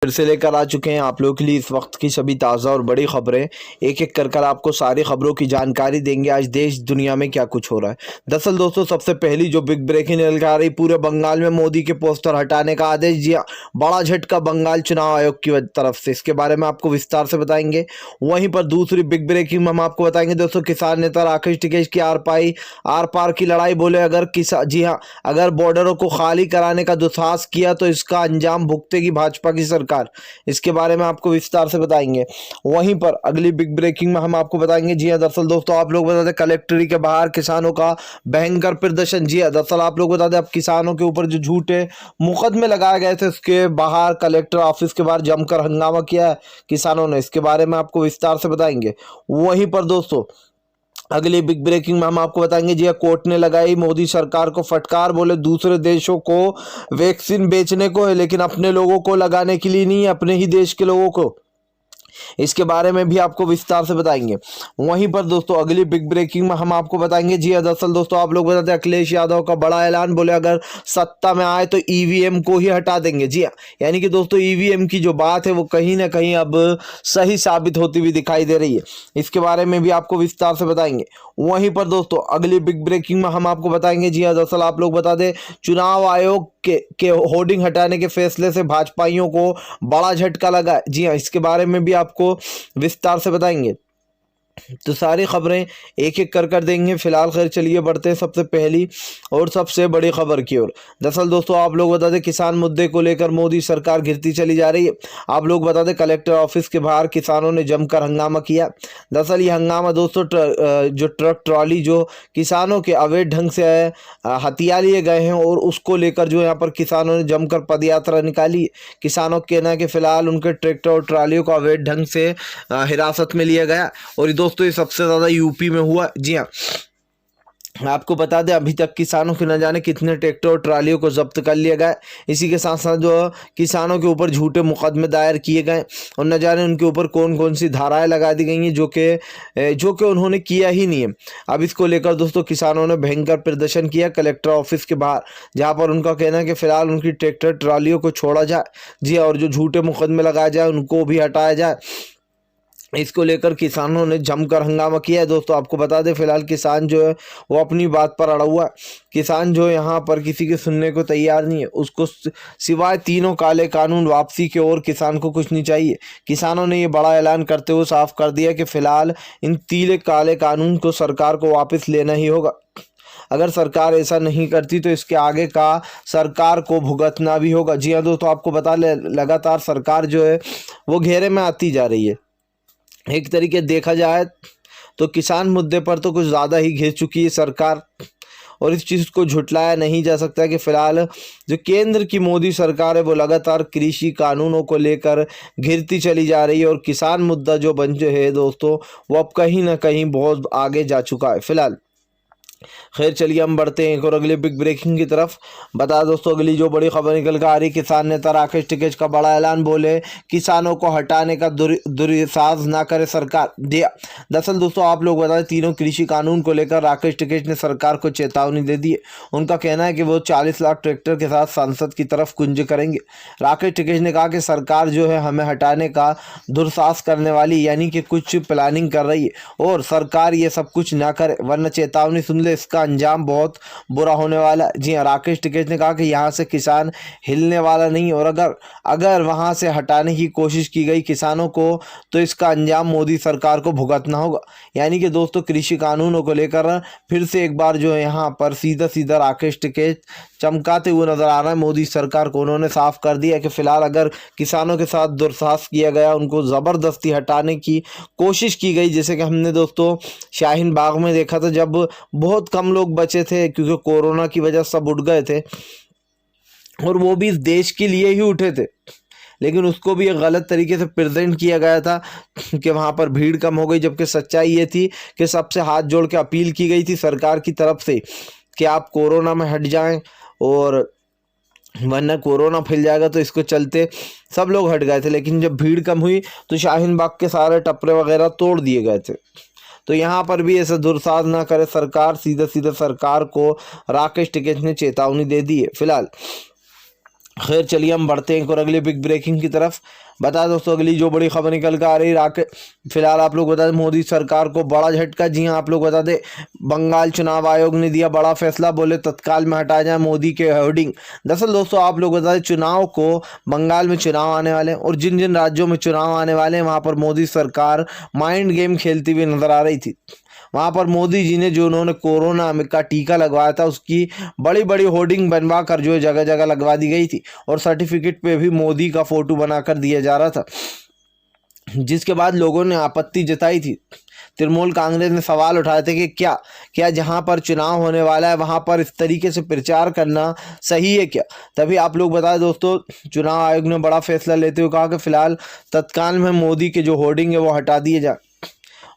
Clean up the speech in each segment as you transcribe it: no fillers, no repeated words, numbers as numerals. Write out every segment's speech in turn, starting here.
फिर से लेकर आ चुके हैं आप लोगों के लिए इस वक्त की सभी ताज़ा और बड़ी खबरें। एक एक कर आपको सारी खबरों की जानकारी देंगे आज देश दुनिया में क्या कुछ हो रहा है। दरअसल दोस्तों, सबसे पहली जो बिग ब्रेकिंग निकल आ रही, पूरे बंगाल में मोदी के पोस्टर हटाने का आदेश। जी हाँ, बड़ा झटका बंगाल चुनाव आयोग की तरफ से, इसके बारे में आपको विस्तार से बताएंगे। वहीं पर दूसरी बिग ब्रेकिंग में हम आपको बताएंगे दोस्तों, किसान नेता राकेश टिकैत की आर पार की लड़ाई। बोले अगर जी हाँ, अगर बॉर्डरों को खाली कराने का दुस्साहस किया तो इसका अंजाम भुगतेगी भाजपा की सरकार। इसके बारे में आपको विस्तार से बताएंगे। वहीं पर अगली बिग ब्रेकिंग में हम आपको बताएंगे। जी हां, दरअसल दोस्तों आप लोग बता दें, कलेक्ट्रेट के बाहर किसानों का भयंकर प्रदर्शन। जी हां, दरअसल आप लोग बता दें, अब किसानों के ऊपर जो झूठे मुकदमे लगाए गए थे, उसके बाहर कलेक्टर ऑफिस के बाहर जमकर हंगामा किया है किसानों ने। इसके बारे में आपको विस्तार से बताएंगे। वहीं पर दोस्तों अगली बिग ब्रेकिंग में हम आपको बताएंगे। जी कोर्ट ने लगाई मोदी सरकार को फटकार। बोले दूसरे देशों को वैक्सीन बेचने को है, लेकिन अपने लोगों को लगाने के लिए नहीं, अपने ही देश के लोगों को। इसके बारे में भी आपको विस्तार से बताएंगे। वहीं पर दोस्तों अगली बिग ब्रेकिंग में हम आपको बताएंगे। जी दरअसल दोस्तों आप लोग बताते हैं, अखिलेश यादव का बड़ा ऐलान। बोले अगर सत्ता में आए तो ईवीएम को ही हटा देंगे। जी हाँ, यानी कि दोस्तों ईवीएम की जो बात है वो कहीं ना कहीं अब सही साबित होती हुई दिखाई दे रही है। इसके बारे में भी आपको विस्तार से बताएंगे। वहीं पर दोस्तों अगली बिग ब्रेकिंग में हम आपको बताएंगे। जी हाँ, दरअसल आप लोग बता दें, चुनाव आयोग के होर्डिंग हटाने के फैसले से भाजपाइयों को बड़ा झटका लगा है। जी हाँ, इसके बारे में भी आपको विस्तार से बताएंगे। तो सारी खबरें एक एक कर देंगे। फिलहाल खैर चलिए बढ़ते हैं सबसे पहली और सबसे बड़ी खबर की ओर। दरअसल दोस्तों आप लोग बता दें, किसान मुद्दे को लेकर मोदी सरकार घिरती चली जा रही है। आप लोग बता दें, कलेक्टर ऑफिस के बाहर किसानों ने जमकर हंगामा किया। दरअसल ये हंगामा दोस्तों जो ट्रक ट्रॉली जो किसानों के अवैध ढंग से हथिया लिए गए हैं, और उसको लेकर जो यहाँ पर किसानों ने जमकर पदयात्रा निकाली। किसानों के कहना है कि फिलहाल उनके ट्रैक्टर और ट्रॉलियों को अवैध ढंग से हिरासत में लिया गया। और दोस्तों ये सबसे ज़्यादा यूपी में हुआ। जी हाँ, आपको बता दें, अभी तक किसानों के न जाने कितने ट्रैक्टर और ट्रालियों को जब्त कर लिया गया। इसी के साथ साथ जो किसानों के ऊपर झूठे मुकदमे दायर किए गए, और न जाने उनके ऊपर कौन कौन सी धाराएं लगा दी गई हैं जो कि उन्होंने किया ही नहीं है। अब इसको लेकर दोस्तों किसानों ने भयंकर प्रदर्शन किया कलेक्टर ऑफिस के बाहर, जहाँ पर उनका कहना है कि फिलहाल उनकी ट्रैक्टर ट्रालियों को छोड़ा जाए। जी, और जो झूठे मुकदमे लगाए जाए उनको भी हटाया जाए। इसको लेकर किसानों ने जमकर हंगामा किया है। दोस्तों आपको बता दें, फिलहाल किसान जो है वो अपनी बात पर अड़ा हुआ है। किसान जो यहाँ पर किसी के सुनने को तैयार नहीं है। उसको सिवाय तीनों काले कानून वापसी के और किसान को कुछ नहीं चाहिए। किसानों ने ये बड़ा ऐलान करते हुए साफ कर दिया कि फिलहाल इन तीन काले कानून को सरकार को वापस लेना ही होगा। अगर सरकार ऐसा नहीं करती तो इसके आगे का सरकार को भुगतना भी होगा। जी हाँ दोस्तों, आपको बता ले, लगातार सरकार जो है वो घेरे में आती जा रही है। एक तरीके देखा जाए तो किसान मुद्दे पर तो कुछ ज़्यादा ही घिर चुकी है सरकार, और इस चीज़ को झुटलाया नहीं जा सकता कि फिलहाल जो केंद्र की मोदी सरकार है वो लगातार कृषि कानूनों को लेकर घिरती चली जा रही है, और किसान मुद्दा जो बन जो है दोस्तों वो अब कहीं ना कहीं बहुत आगे जा चुका है फिलहाल। खैर चलिए हम बढ़ते हैं एक और अगली बिग ब्रेकिंग की तरफ। बता दोस्तों अगली जो बड़ी खबर निकल कर आ रही, किसान नेता राकेश टिकैत का बड़ा ऐलान। बोले किसानों को हटाने का दुस्साहस ना करे सरकार। दिया दरअसल दोस्तों आप लोग बता दें, तीनों कृषि कानून को लेकर राकेश टिकैत ने सरकार को चेतावनी दे दी है। उनका कहना है कि वो 40 लाख ट्रैक्टर के साथ संसद की तरफ कुंज करेंगे। राकेश टिकैत ने कहा कि सरकार जो है हमें हटाने का दुस्साहस करने वाली, यानी कि कुछ प्लानिंग कर रही है, और सरकार ये सब कुछ ना करे, वरना चेतावनी सुन ले, इसका अंजाम बहुत बुरा होने वाला है। जी हाँ, राकेश टिकैत ने कहा कि यहाँ से किसान हिलने वाला नहीं, और अगर वहाँ से हटाने की कोशिश की गई किसानों को तो इसका अंजाम मोदी सरकार को भुगतना होगा। यानी कि दोस्तों कृषि कानूनों को लेकर फिर से एक बार जो है यहाँ पर सीधा सीधा राकेश टिकैत चमकाते हुए नजर आ रहा है मोदी सरकार को। उन्होंने साफ कर दिया कि फिलहाल अगर किसानों के साथ दुस्साहस किया गया, उनको ज़बरदस्ती हटाने की कोशिश की गई, जैसे कि हमने दोस्तों शाहीन बाग में देखा था, जब बहुत कम लोग बचे थे क्योंकि कोरोना की वजह से सब उठ गए थे, और वो भी इस देश के लिए ही उठे थे, लेकिन उसको भी एक गलत तरीके से प्रेजेंट किया गया था कि वहाँ पर भीड़ कम हो गई। जबकि सच्चाई ये थी कि सबसे हाथ जोड़ के अपील की गई थी सरकार की तरफ से कि आप कोरोना में हट जाएं, और वरना कोरोना फैल जाएगा। तो इसको चलते सब लोग हट गए थे, लेकिन जब भीड़ कम हुई तो शाहीन बाग के सारे टपरे वगैरह तोड़ दिए गए थे। तो यहाँ पर भी ऐसा दुस्साहस ना करे सरकार, सीधा सीधा सरकार को राकेश टिकैत ने चेतावनी दे दी है फिलहाल। खैर चलिए हम बढ़ते हैं एक और अगली बिग ब्रेकिंग की तरफ। बता दोस्तों अगली जो बड़ी खबर निकल कर आ रही है फिलहाल आप लोग बता दें मोदी सरकार को बड़ा झटका। जी हाँ, आप लोग बता दें बंगाल चुनाव आयोग ने दिया बड़ा फैसला, बोले तत्काल में हटाया जाए मोदी के होर्डिंग। दरअसल दोस्तों आप लोग बता दें चुनाव को बंगाल में चुनाव आने वाले हैं और जिन जिन राज्यों में चुनाव आने वाले हैं वहाँ पर मोदी सरकार माइंड गेम खेलती हुई नजर आ रही थी। वहाँ पर मोदी जी ने जो उन्होंने कोरोना का टीका लगवाया था उसकी बड़ी बड़ी होर्डिंग बनवा कर जो जगह जगह लगवा दी गई थी और सर्टिफिकेट पे भी मोदी का फोटो बनाकर दिया जा रहा था, जिसके बाद लोगों ने आपत्ति जताई थी। तृणमूल कांग्रेस ने सवाल उठाए थे कि क्या जहां पर चुनाव होने वाला है वहां पर इस तरीके से प्रचार करना सही है क्या। तभी आप लोग बताएं दोस्तों चुनाव आयोग ने बड़ा फैसला लेते हुए कहा कि फिलहाल तत्काल में मोदी के जो होर्डिंग है वो हटा दिए जाए।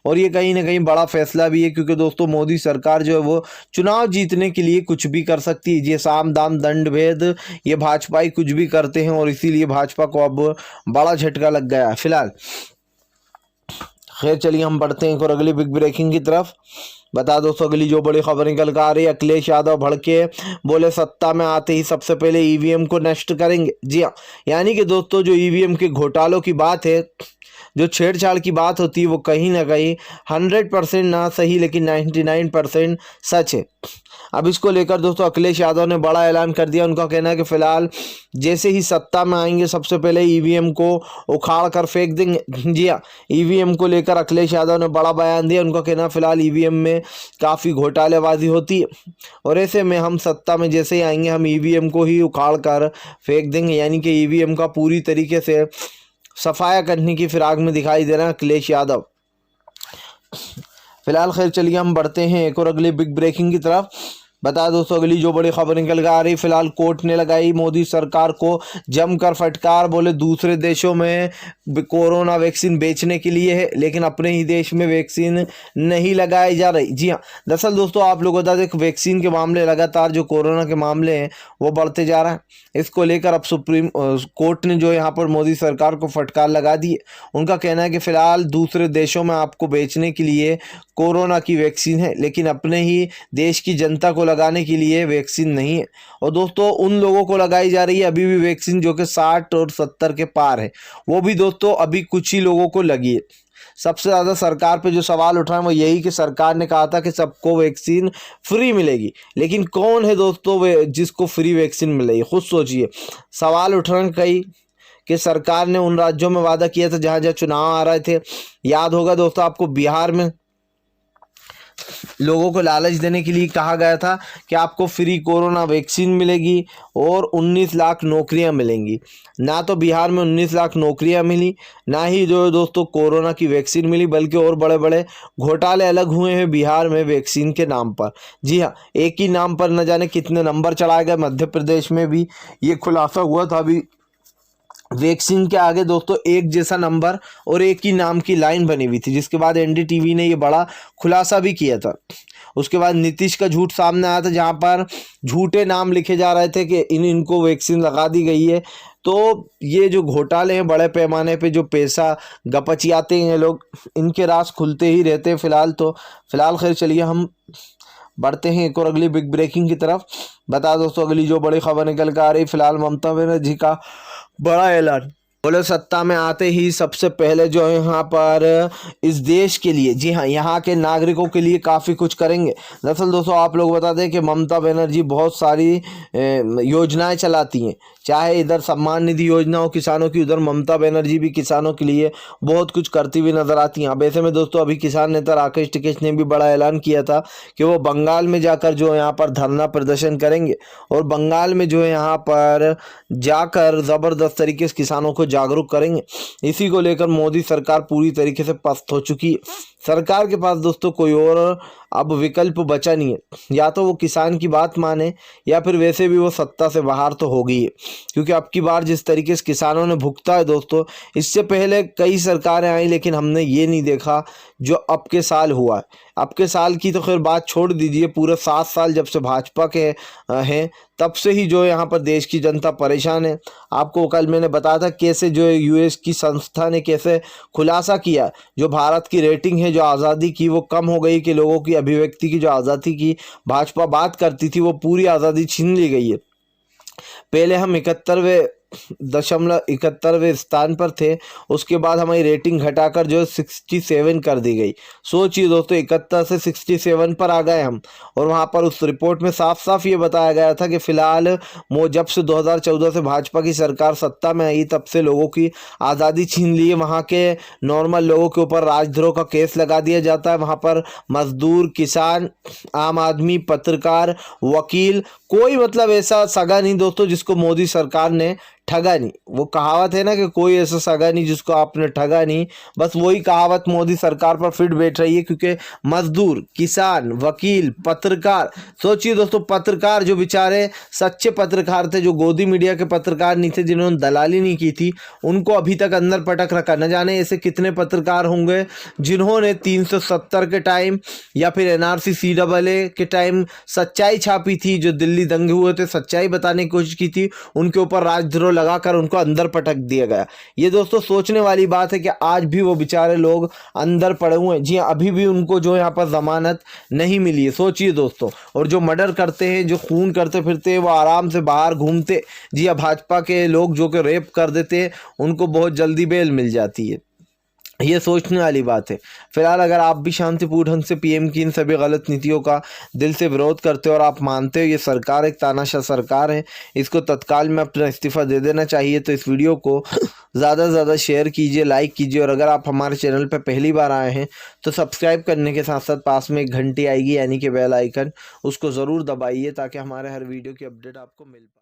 और ये कहीं ना कहीं बड़ा फैसला भी है क्योंकि दोस्तों मोदी सरकार जो है वो चुनाव जीतने के लिए कुछ भी कर सकती है। ये साम दाम दंड भेद ये भाजपाई कुछ भी करते हैं और इसीलिए भाजपा को अब बड़ा झटका लग गया है फिलहाल। खैर चलिए हम बढ़ते हैं और अगली बिग ब्रेकिंग की तरफ। बता दोस्तों अगली जो बड़ी खबर निकल कर आ रही है अखिलेश यादव भड़के, बोले सत्ता में आते ही सबसे पहले ईवीएम को नष्ट करेंगे। जी हाँ, यानी कि दोस्तों जो ईवीएम के घोटालों की बात है, जो छेड़छाड़ की बात होती है वो कहीं ना कहीं 100% ना सही लेकिन 99% सच है। अब इसको लेकर दोस्तों अखिलेश यादव ने बड़ा ऐलान कर दिया। उनका कहना है कि फिलहाल जैसे ही सत्ता में आएंगे सबसे पहले ईवीएम को उखाड़ कर फेंक देंगे। जी हाँ, ईवीएम को लेकर अखिलेश यादव ने बड़ा बयान दिया। उनका कहना फिलहाल ईवीएम में काफ़ी घोटालेबाजी होती है और ऐसे में हम सत्ता में जैसे ही आएंगे हम ईवीएम को ही उखाड़ कर फेंक देंगे, यानी कि ईवीएम का पूरी तरीके से सफाया करने की फिराक में दिखाई दे रहा है अखिलेश यादव फिलहाल। खैर चलिए हम बढ़ते हैं एक और अगली बिग ब्रेकिंग की तरफ। बता दोस्तों अगली जो बड़ी खबर निकल कर आ रही फिलहाल कोर्ट ने लगाई मोदी सरकार को जमकर फटकार, बोले दूसरे देशों में कोरोना वैक्सीन बेचने के लिए है लेकिन अपने ही देश में वैक्सीन नहीं लगाई जा रही। जी हाँ, दरअसल दोस्तों आप लोगों बता दें वैक्सीन के मामले लगातार जो कोरोना के मामले हैं वो बढ़ते जा रहा है। इसको लेकर अब सुप्रीम कोर्ट ने जो यहाँ पर मोदी सरकार को फटकार लगा दी है। उनका कहना है कि फिलहाल दूसरे देशों में आपको बेचने के लिए कोरोना की वैक्सीन है लेकिन अपने ही देश की जनता को लगाने के लिए वैक्सीन नहीं है। और दोस्तों उन लोगों को लगाई जा रही है अभी भी वैक्सीन जो कि 60 और 70 के पार है, वो भी दोस्तों अभी कुछ ही लोगों को लगी है। सबसे ज़्यादा सरकार पे जो सवाल उठ रहा है वो यही कि सरकार ने कहा था कि सबको वैक्सीन फ्री मिलेगी, लेकिन कौन है दोस्तों वे जिसको फ्री वैक्सीन मिलेगी। खुद सोचिए, सवाल उठ रहे हैं कई कि सरकार ने उन राज्यों में वादा किया था जहाँ जहाँ चुनाव आ रहे थे। याद होगा दोस्तों आपको बिहार में लोगों को लालच देने के लिए कहा गया था कि आपको फ्री कोरोना वैक्सीन मिलेगी और 19 लाख नौकरियां मिलेंगी। ना तो बिहार में 19 लाख नौकरियां मिली, ना ही जो दोस्तों कोरोना की वैक्सीन मिली, बल्कि और बड़े बड़े घोटाले अलग हुए हैं बिहार में वैक्सीन के नाम पर। जी हाँ, एक ही नाम पर न जाने कितने नंबर चढ़ाए गए। मध्य प्रदेश में भी ये खुलासा हुआ था अभी वैक्सीन के आगे दोस्तों एक जैसा नंबर और एक ही नाम की लाइन बनी हुई थी, जिसके बाद एनडीटीवी ने ये बड़ा खुलासा भी किया था। उसके बाद नीतीश का झूठ सामने आया था जहां पर झूठे नाम लिखे जा रहे थे कि इनको वैक्सीन लगा दी गई है। तो ये जो घोटाले हैं बड़े पैमाने पे जो पैसा गपचियाते हैं लोग, इनके राज खुलते ही रहते हैं फिलहाल खैर चलिए हम बढ़ते हैं एक और अगली बिग ब्रेकिंग की तरफ। बता दोस्तों अगली जो बड़ी खबर निकल कर आ रही फिलहाल ममता बनर्जी का बड़ा ऐलान, बोले सत्ता में आते ही सबसे पहले जो है यहाँ पर इस देश के लिए, जी हाँ, यहाँ के नागरिकों के लिए काफ़ी कुछ करेंगे। दरअसल दोस्तों आप लोग बता दें कि ममता बनर्जी बहुत सारी योजनाएं चलाती हैं, चाहे इधर सम्मान निधि योजना हो किसानों की, उधर ममता बनर्जी भी किसानों के लिए बहुत कुछ करती हुई नजर आती हैं। अब ऐसे में दोस्तों अभी किसान नेता राकेश टिकैत ने भी बड़ा ऐलान किया था कि वो बंगाल में जाकर जो यहाँ पर धरना प्रदर्शन करेंगे और बंगाल में जो है यहाँ पर जाकर ज़बरदस्त तरीके से किसानों को जागरूक करेंगे। इसी को लेकर मोदी सरकार पूरी तरीके से पस्त हो चुकी है। सरकार के पास दोस्तों कोई और अब विकल्प बचा नहीं है, या तो वो किसान की बात माने या फिर वैसे भी वो सत्ता से बाहर तो हो गई है। क्योंकि अब की बार जिस तरीके से किसानों ने भुगता है दोस्तों, इससे पहले कई सरकारें आई लेकिन हमने ये नहीं देखा जो अब के साल हुआ है। अब के साल की तो खैर बात छोड़ दीजिए, पूरे 7 साल जब से भाजपा के हैं तब से ही जो यहाँ पर देश की जनता परेशान है। आपको कल मैंने बताया था कैसे जो यूएस की संस्था ने कैसे खुलासा किया, जो भारत की रेटिंग है जो आज़ादी की वो कम हो गई, कि लोगों की अभिव्यक्ति की जो आज़ादी की भाजपा बात करती थी वो पूरी आज़ादी छीन ली गई है। पहले हम 71वें स्थान पर थे, उसके बाद हमारी रेटिंग घटाकर जो है 67 कर दी गई। सोचिए दोस्तों, 71 से 67 पर आ गए हम। और वहाँ पर उस रिपोर्ट में साफ साफ ये बताया गया था कि फिलहाल जब से 2014 से भाजपा की सरकार सत्ता में आई, तब से लोगों की आज़ादी छीन ली है। वहाँ के नॉर्मल लोगों के ऊपर राजद्रोह का केस लगा दिया जाता है। वहाँ पर मजदूर, किसान, आम आदमी, पत्रकार, वकील, कोई मतलब ऐसा सगा नहीं दोस्तों जिसको मोदी सरकार ने ठगा नहीं। वो कहावत है ना कि कोई ऐसा सगा नहीं जिसको आपने ठगा नहीं, बस वही कहावत मोदी सरकार पर फिट बैठ रही है। क्योंकि मजदूर, किसान, वकील, पत्रकार, सोचिए दोस्तों, पत्रकार जो बेचारे सच्चे पत्रकार थे, जो गोदी मीडिया के पत्रकार नहीं थे, जिन्होंने दलाली नहीं की थी, उनको अभी तक अंदर पटक रखा। न जाने ऐसे कितने पत्रकार होंगे जिन्होंने 370 के टाइम या फिर एनआरसी CAA के टाइम सच्चाई छापी थी, जो दिल्ली दंगे हुए थे, सच्चाई बताने की कोशिश की थी, उनके ऊपर राजद्रोह लगाकर उनको अंदर पटक दिया गया। ये दोस्तों सोचने वाली बात है कि आज भी वो बेचारे लोग अंदर पड़े हुए हैं। जी हाँ, अभी भी उनको जो यहाँ पर जमानत नहीं मिली है। सोचिए दोस्तों, और जो मर्डर करते हैं, जो खून करते फिरते हैं, वो आराम से बाहर घूमते। जी हाँ, भाजपा के लोग जो कि रेप कर देते हैं, उनको बहुत जल्दी बेल मिल जाती है। ये सोचने वाली बात है। फिलहाल अगर आप भी शांतिपूर्ण ढंग से पीएम की इन सभी गलत नीतियों का दिल से विरोध करते हो और आप मानते हो ये सरकार एक तानाशाह सरकार है, इसको तत्काल में अपना इस्तीफा दे देना चाहिए, तो इस वीडियो को ज़्यादा से ज़्यादा शेयर कीजिए, लाइक कीजिए। और अगर आप हमारे चैनल पर पहली बार आए हैं तो सब्सक्राइब करने के साथ साथ पास में एक घंटी आएगी यानी कि बेल आइकन, उसको ज़रूर दबाइए ताकि हमारे हर वीडियो की अपडेट आपको मिल पाए।